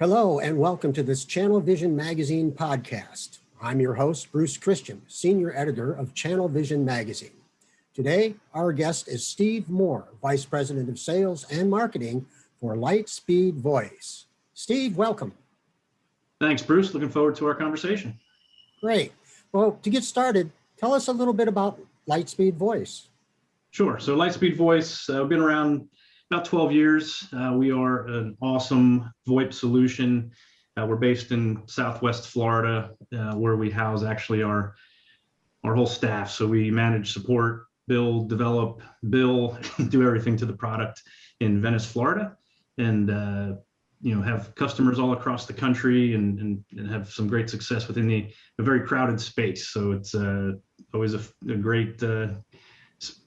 Hello and welcome to this Channel Vision Magazine podcast. I'm your host, Bruce Christian, Senior Editor of Channel Vision Magazine. Today, our guest is Steve Mohr, Vice President of Sales and Marketing for Lightspeed Voice. Steve, welcome. Thanks, Bruce. Looking forward to our conversation. Great. Well, to get started, tell us a little bit about Lightspeed Voice. Sure. So Lightspeed Voice, we've been around about 12 years. We are an awesome VoIP solution. We're based in Southwest Florida, where we house actually our whole staff. So we manage, support, build, develop, bill, do everything to the product in Venice, Florida, and have customers all across the country and have some great success within a very crowded space. So it's always a great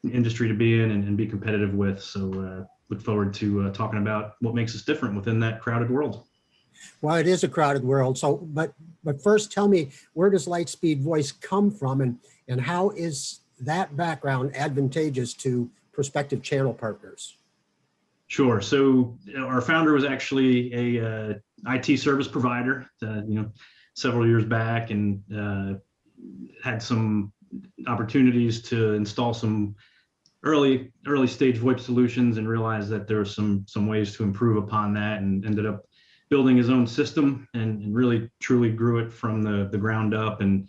industry to be in and be competitive with. So look forward to talking about what makes us different within that crowded world. Well, it is a crowded world. So, but first tell me, where does Lightspeed Voice come from and how is that background advantageous to prospective channel partners? Sure. So our founder was actually a IT service provider, several years back, and had some opportunities to install some early stage VoIP solutions and realized that there were some ways to improve upon that, and ended up building his own system and really truly grew it from the ground up and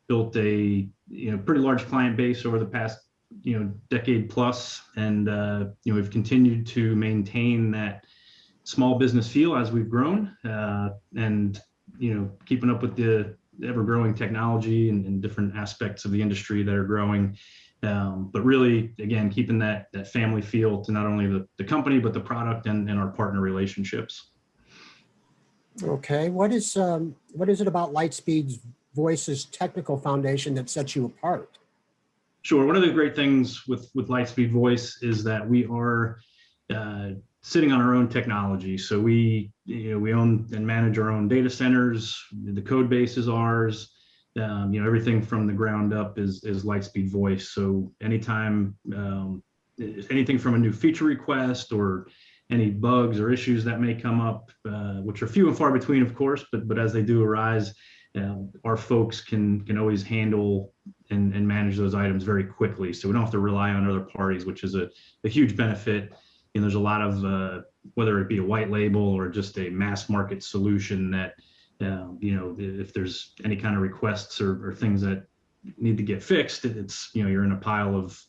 built a pretty large client base over the past decade plus, and we've continued to maintain that small business feel as we've grown, and keeping up with the ever-growing technology and different aspects of the industry that are growing, but really again keeping that family feel to not only the company but the product and our partner relationships. Okay, what is it about Lightspeed Voice's technical foundation that sets you apart? Sure. One of the great things with Lightspeed Voice is that we are sitting on our own technology. So we own and manage our own data centers. The code base is ours. Everything from the ground up is Lightspeed Voice. So anytime anything from a new feature request or any bugs or issues that may come up, which are few and far between, of course, but as they do arise, our folks can always handle and manage those items very quickly. So we don't have to rely on other parties, which is a huge benefit. There's a lot of, whether it be a white label or just a mass market solution that, if there's any kind of requests or things that need to get fixed, it's, you're in a pile of,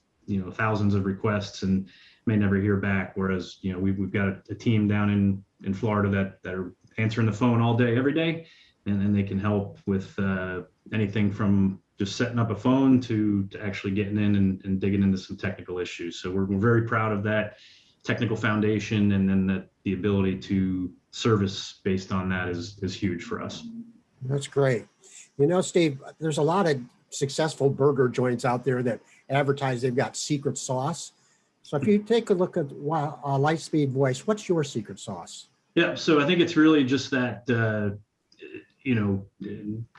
thousands of requests and may never hear back. Whereas, we've got a team down in Florida that are answering the phone all day, every day. And they can help with anything from just setting up a phone to actually getting in and digging into some technical issues. So we're very proud of that technical foundation, and then the ability to service based on that is huge for us. That's great. Steve, there's a lot of successful burger joints out there that advertise they've got secret sauce. So if you take a look at Lightspeed Voice, what's your secret sauce? Yeah, so I think it's really just that,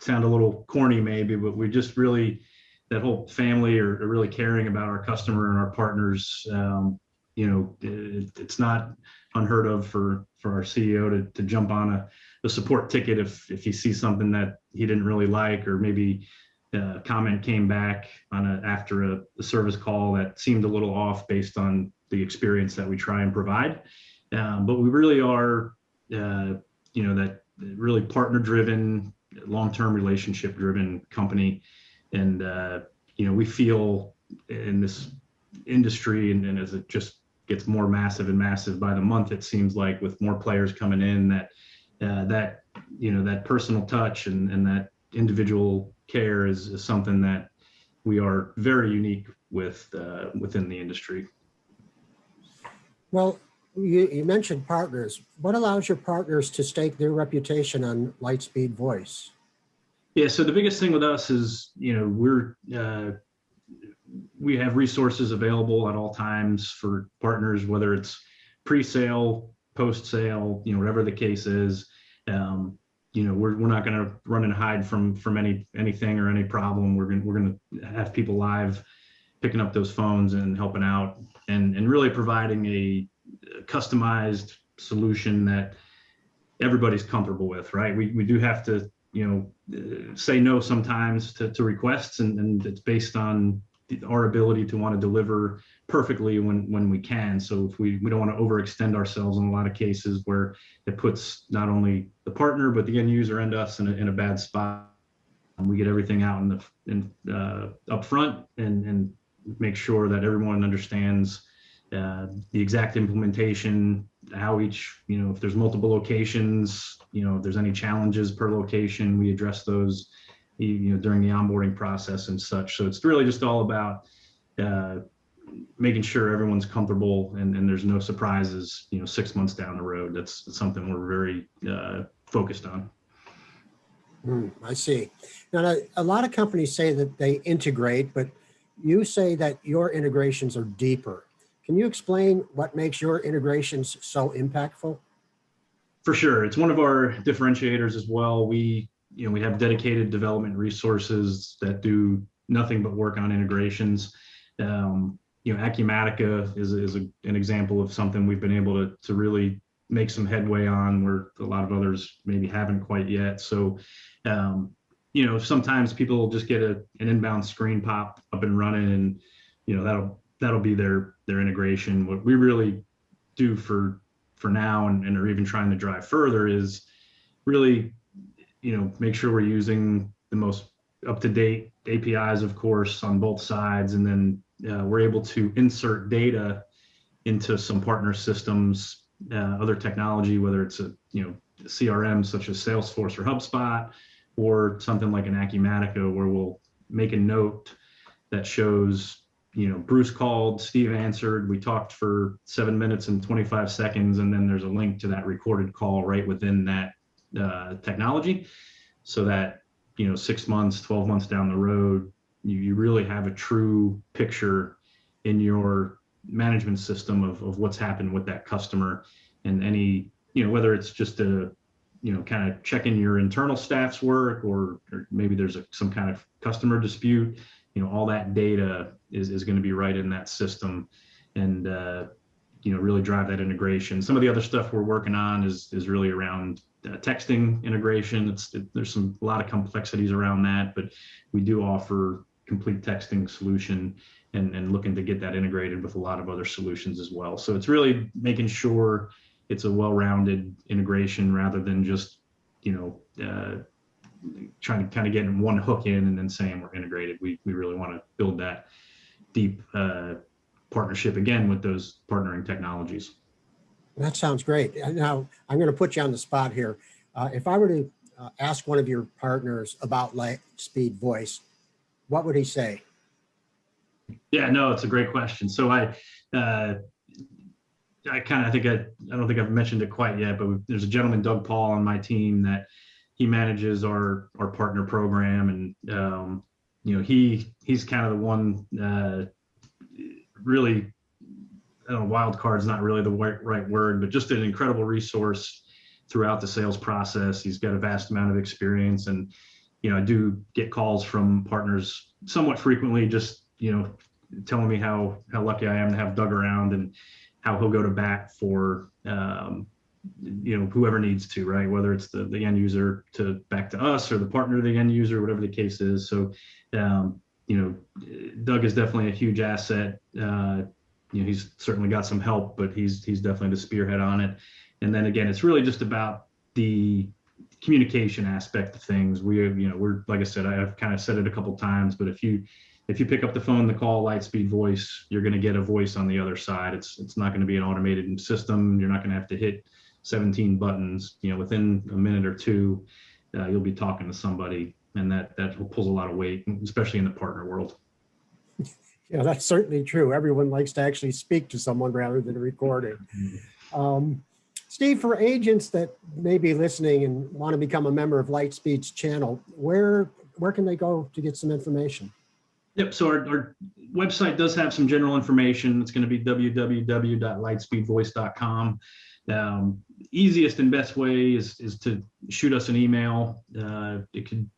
sound a little corny maybe, but we just really, that whole family are really caring about our customer and our partners. It's not unheard of for our CEO to jump on a support ticket if he sees something that he didn't really like, or maybe a comment came back after a service call that seemed a little off based on the experience that we try and provide. But we really are, that really partner-driven, long-term relationship-driven company. And, we feel in this industry, and as it just gets more massive and massive by the month, it seems like, with more players coming in, that personal touch and that individual care is something that we are very unique with within the industry. Well, you mentioned partners. What allows your partners to stake their reputation on Lightspeed Voice? Yeah, so the biggest thing with us is, we have resources available at all times for partners, whether it's pre-sale, post-sale, whatever the case is. We're not going to run and hide from anything or any problem. We're going to have people live picking up those phones and helping out, and really providing a customized solution that everybody's comfortable with, right? We do have to, say no sometimes to requests, and it's based on our ability to want to deliver perfectly when we can. So if we don't want to overextend ourselves in a lot of cases where it puts not only the partner but the end user and us in a bad spot. We get everything out up front and make sure that everyone understands the exact implementation, how each, if there's multiple locations, if there's any challenges per location, we address those, during the onboarding process and such. So it's really just all about making sure everyone's comfortable and there's no surprises, 6 months down the road. That's something we're very focused on. I see. Now, a lot of companies say that they integrate, but you say that your integrations are deeper. Can you explain what makes your integrations so impactful? For sure. It's one of our differentiators as well. We have dedicated development resources that do nothing but work on integrations. Acumatica is an example of something we've been able to really make some headway on, where a lot of others maybe haven't quite yet. So, sometimes people will just get an inbound screen pop up and running, and that'll be their integration. What we really do for now, and are even trying to drive further, is really, make sure we're using the most up-to-date APIs, of course, on both sides, and then we're able to insert data into some partner systems, other technology, whether it's a CRM such as Salesforce or HubSpot, or something like an Acumatica, where we'll make a note that shows, Bruce called, Steve answered, we talked for 7 minutes and 25 seconds, and then there's a link to that recorded call right within that technology, so that 6 months, 12 months down the road, you really have a true picture in your management system of what's happened with that customer, and any, whether it's just a, kind of checking your internal staff's work, or maybe there's some kind of customer dispute, all that data is going to be right in that system, and really drive that integration. Some of the other stuff we're working on is really around texting integration. There's a lot of complexities around that, but we do offer complete texting solution, and looking to get that integrated with a lot of other solutions as well. So it's really making sure it's a well-rounded integration, rather than just, trying to kind of get one hook in and then saying we're integrated. We really want to build that deep partnership again with those partnering technologies. That sounds great. Now, I'm going to put you on the spot here. If I were to ask one of your partners about Lightspeed Voice, what would he say? Yeah, no, it's a great question. So I don't think I've mentioned it quite yet, but there's a gentleman, Doug Paul, on my team that he manages our partner program, and he's kind of the one, really, I don't know, wild card's not really the right word, but just an incredible resource throughout the sales process. He's got a vast amount of experience, and I do get calls from partners somewhat frequently, just telling me how lucky I am to have Doug around, and how he'll go to bat for whoever needs to, right? Whether it's the end user to back to us, or the partner to the end user, whatever the case is. So Doug is definitely a huge asset. He's certainly got some help, but he's definitely the spearhead on it. And then again, it's really just about the communication aspect of things. We're, like I said, I've kind of said it a couple of times, but if you pick up the phone to call Lightspeed Voice, you're going to get a voice on the other side. It's not going to be an automated system. You're not going to have to hit 17 buttons. Within a minute or two, you'll be talking to somebody, and that pulls a lot of weight, especially in the partner world. Yeah, that's certainly true. Everyone likes to actually speak to someone rather than record it. Steve, for agents that may be listening and want to become a member of Lightspeed's channel, where can they go to get some information? Yep. So our website does have some general information. It's going to be www.lightspeedvoice.com. Easiest and best way is to shoot us an email. The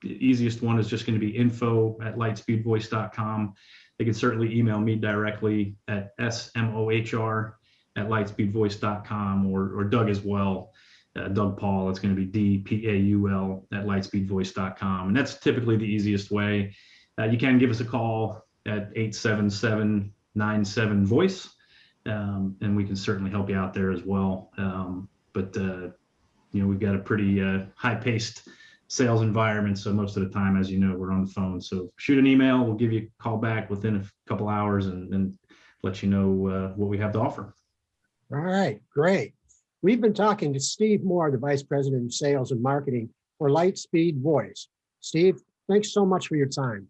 easiest one is just going to be info@lightspeedvoice.com. They can certainly email me directly at smohr@lightspeedvoice.com, or Doug as well. Doug Paul, it's going to be DPAUL at lightspeedvoice.com. And that's typically the easiest way. You can give us a call at 877-97-VOICE, and we can certainly help you out there as well. But we've got a pretty high-paced sales environment, so most of the time, as you know, we're on the phone. So shoot an email, we'll give you a call back within a couple hours and let you know what we have to offer. All right, great. We've been talking to Steve Mohr, the Vice President of Sales and Marketing for Lightspeed Voice. Steve, thanks so much for your time.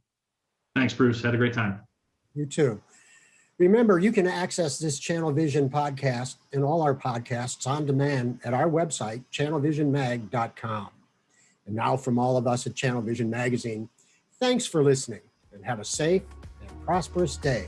Thanks, Bruce. Had a great time. You too. Remember, you can access this Channel Vision podcast and all our podcasts on demand at our website, channelvisionmag.com. And now from all of us at Channel Vision Magazine, thanks for listening and have a safe and prosperous day.